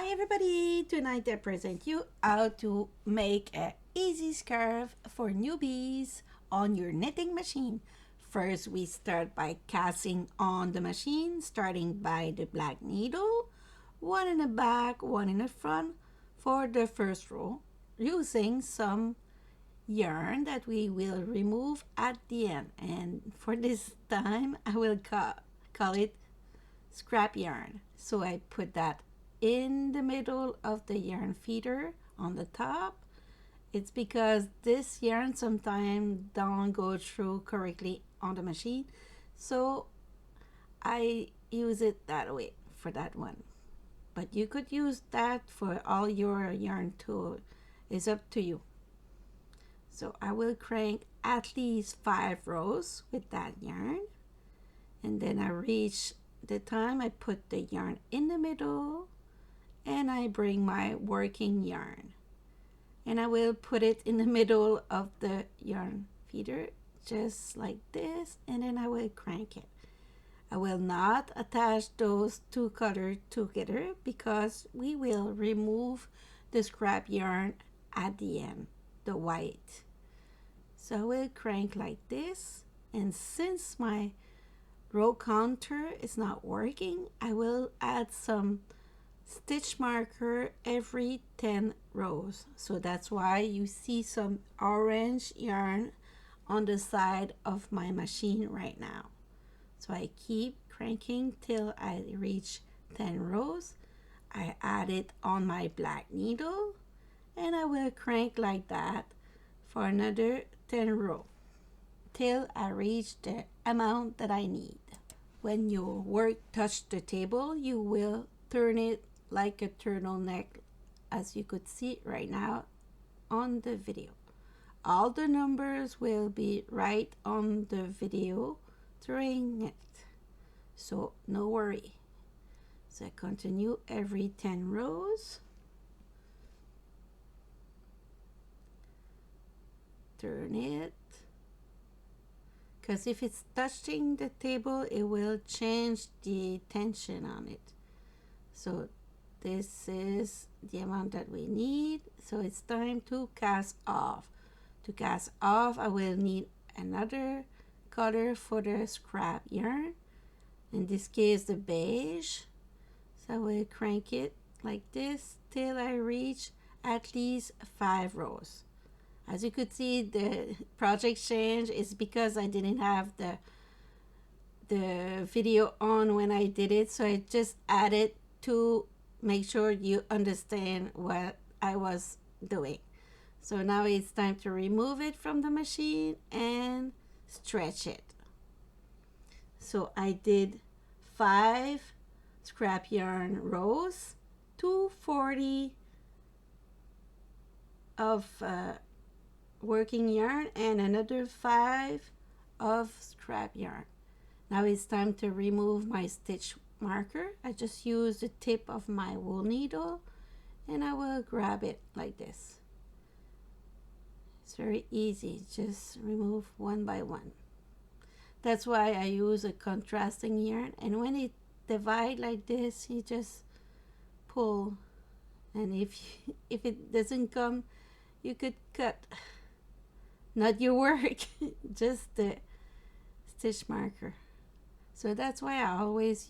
Hi everybody! Tonight I present you how to make an easy scarf for newbies on your knitting machine. First we start by casting on the machine, starting by the black needle, one in the back, one in the front for the first row, using some yarn that we will remove at the end. And for this time I will call it scrap yarn. So I put that in the middle of the yarn feeder on the top. It's because this yarn sometimes don't go through correctly on the machine, so I use it that way for that one. But you could use that for all your yarn too. It's up to you. So I will crank at least 5 rows with that yarn, and then I reach the time I put the yarn in the middle and I bring my working yarn and I will put it in the middle of the yarn feeder just like this, and then I will crank it. I will not attach those two colors together because we will remove the scrap yarn at the end, the white. So I will crank like this, and since my row counter is not working, I will add some stitch marker every 10 rows. So that's why you see some orange yarn on the side of my machine right now. So I keep cranking till I reach 10 rows. I add it on my black needle and I will crank like that for another 10 rows till I reach the amount that I need. When your work touch the table, you will turn it like a turtleneck, as you could see right now on the video. All the numbers will be right on the video during it, so no worry. So I continue every 10 rows. Turn it, because if it's touching the table it will change the tension on it. So this is the amount that we need, so it's time to cast off. To cast off I will need another color for the scrap yarn, in this case the beige. So I will crank it like this till I reach at least 5 rows. As you could see, the project change is because I didn't have the video on when I did it, so I just added to make sure you understand what I was doing. So now it's time to remove it from the machine and stretch it. So I did 5 scrap yarn rows, 240 of working yarn and another 5 of scrap yarn. Now it's time to remove my stitch marker. I just use the tip of my wool needle and I will grab it like this. It's very easy, just remove one by one. That's why I use a contrasting yarn, and when it divides like this you just pull, and if it doesn't come you could cut. Not your work, just the stitch marker. So that's why I always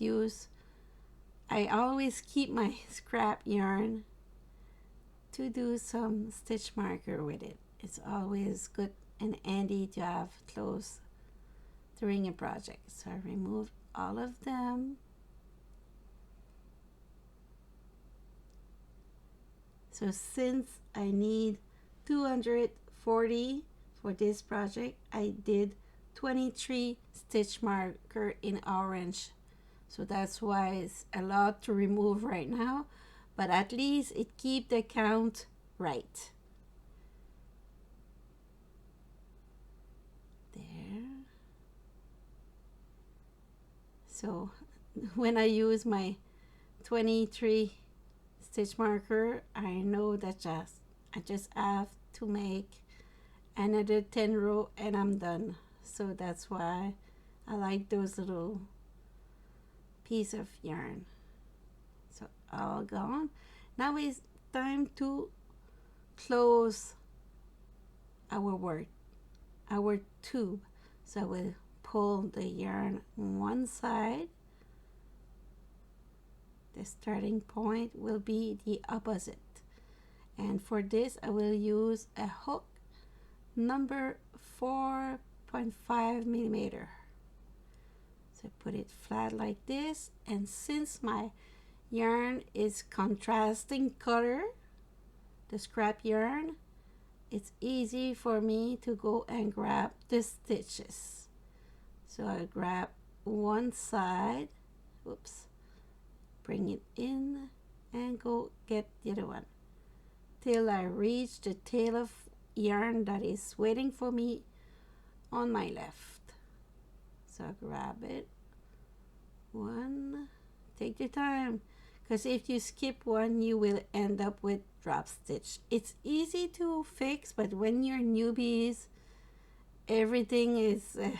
keep my scrap yarn to do some stitch marker with it. It's always good and handy to have close during a project. So I removed all of them. So since I need 240 for this project, I did 23 stitch marker in orange. So that's why it's a lot to remove right now, but at least it keep the count right. There. So when I use my 23 stitch marker, I know that I just have to make another 10 row and I'm done. So that's why I like those little piece of yarn. So all gone, Now it's time to close our work, our tube. So I will pull the yarn on one side. The starting point will be the opposite. And for this, I will use a hook number 4.5 millimeter. So put it flat like this, and since my yarn is contrasting color, the scrap yarn, it's easy for me to go and grab the stitches. So I grab one side, oops, bring it in and go get the other one till I reach the tail of yarn that is waiting for me on my left. So I grab it, one, take your time, because if you skip one you will end up with drop stitch. It's easy to fix, but when you're newbies everything is a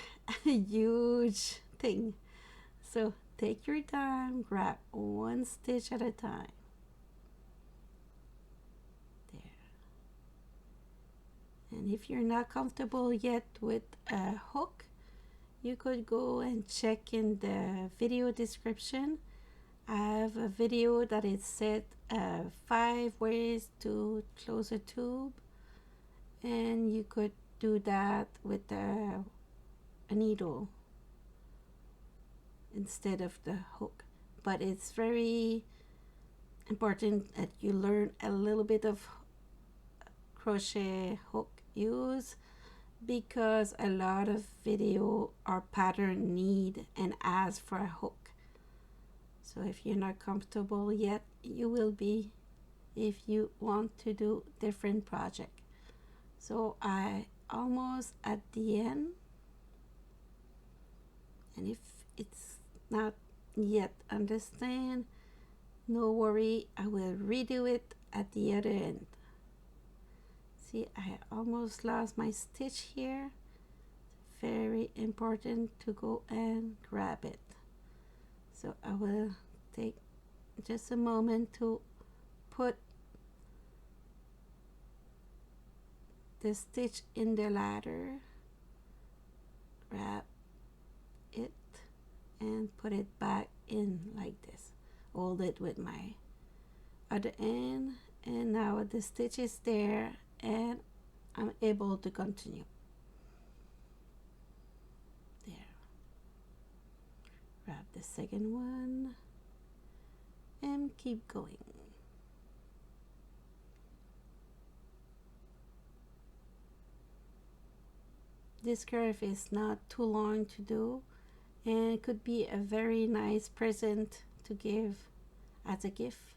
huge thing. So take your time, grab one stitch at a time. There. And if you're not comfortable yet with a hook, you could go and check in the video description. I have a video that is set 5 ways to close a tube, and you could do that with a needle instead of the hook. But it's very important that you learn a little bit of crochet hook use, because a lot of video or pattern need and ask for a hook. So if you're not comfortable yet, you will be if you want to do different project. So I almost at the end, and if it's not yet understand, no worry, I will redo it at the other end. See, I almost lost my stitch here. Very important to go and grab it. So I will take just a moment to put the stitch in the ladder, grab it and put it back in like this. Hold it with my other end, and now the stitch is there and I'm able to continue. There. Grab the second one and keep going. This scarf is not too long to do, and it could be a very nice present to give as a gift.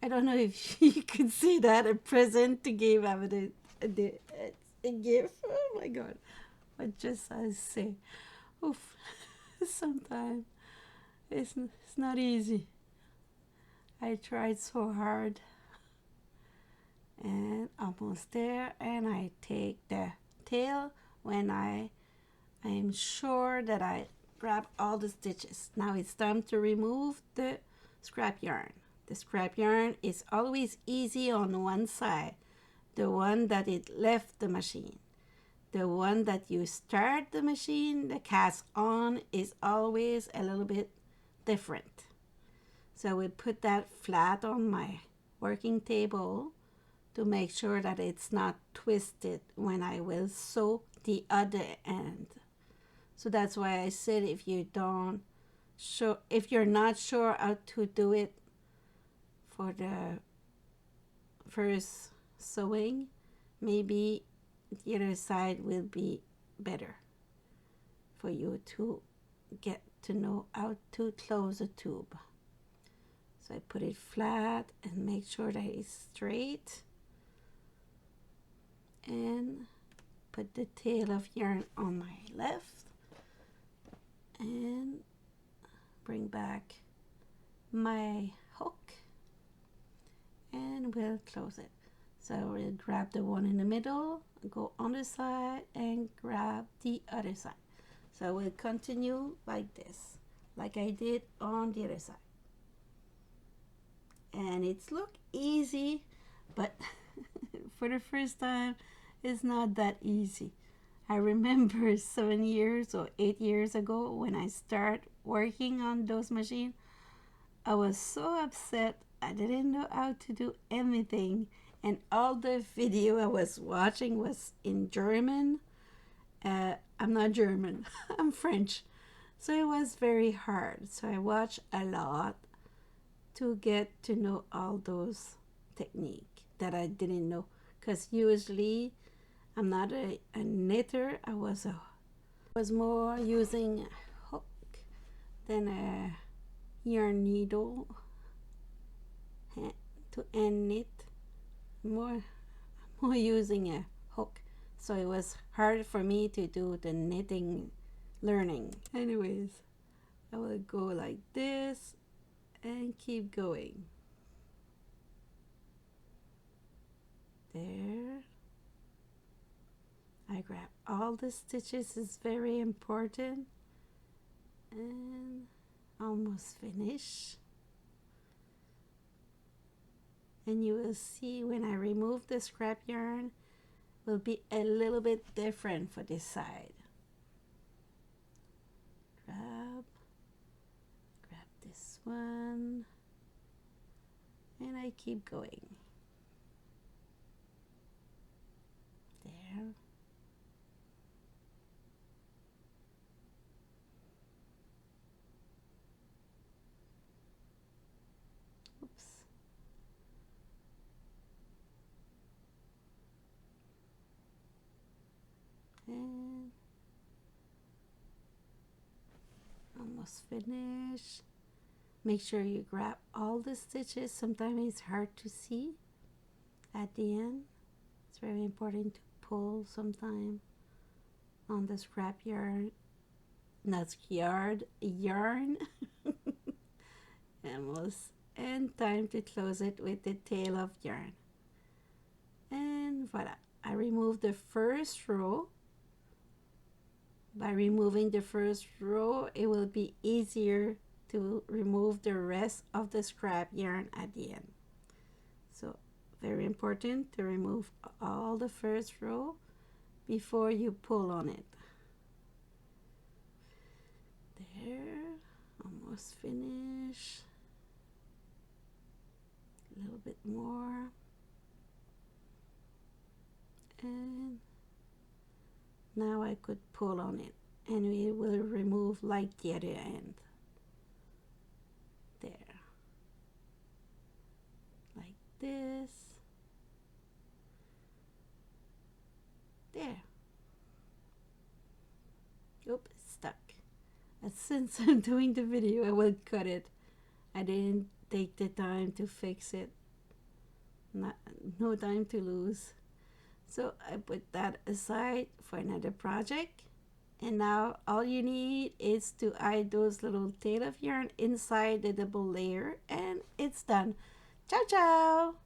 I don't know if you could see that, a present to give as a gift. Oh my god, what just I say. Oof. Sometimes it's not easy. I tried so hard, and almost there, and I take the tail when I am sure that I grab all the stitches. Now it's time to remove the scrap yarn. The scrap yarn is always easy on one side, the one that it left the machine. The one that you start the machine, the cast on, is always a little bit different. So we put that flat on my working table to make sure that it's not twisted when I will sew the other end. So that's why I said if you're not sure how to do it for the first sewing, maybe the other side will be better for you to get to know how to close a tube. So I put it flat and make sure that it's straight, and put the tail of yarn on my left and bring back my hook and we'll close it. So we'll grab the one in the middle, go on the side and grab the other side. So we'll continue like this, like I did on the other side. and it's look easy, but for the first time it's not that easy. I remember 7 years or 8 years ago when I started working on those machines, I was so upset. I didn't know how to do anything, and all the video I was watching was in German. I'm not German, I'm French. So it was very hard. So I watched a lot to get to know all those techniques that I didn't know. Because usually I'm not a knitter. I was more using a hook than a yarn needle to end knit. More using a hook. So it was hard for me to do the knitting learning. Anyways, I will go like this and keep going. There. I grab all the stitches, is very important. And almost finish. And you will see when I remove the scrap yarn, will be a little bit different for this side. Grab this one, and I keep going. There. Oops. And almost finished. Make sure you grab all the stitches. Sometimes it's hard to see at the end. It's very important to pull sometime on the scrap yarn. Not yarn. Almost. And time to close it with the tail of yarn. And voila. I removed the first row. By removing the first row, it will be easier to remove the rest of the scrap yarn at the end. So very important to remove all the first row before you pull on it. There, almost finished. A little bit more. And now I could pull on it, and we will remove like the other end. There. Like this. There. Oops, it's stuck. And since I'm doing the video, I will cut it. I didn't take the time to fix it. No time to lose. So I put that aside for another project. And now all you need is to hide those little tail of yarn inside the double layer, and it's done. Ciao, ciao!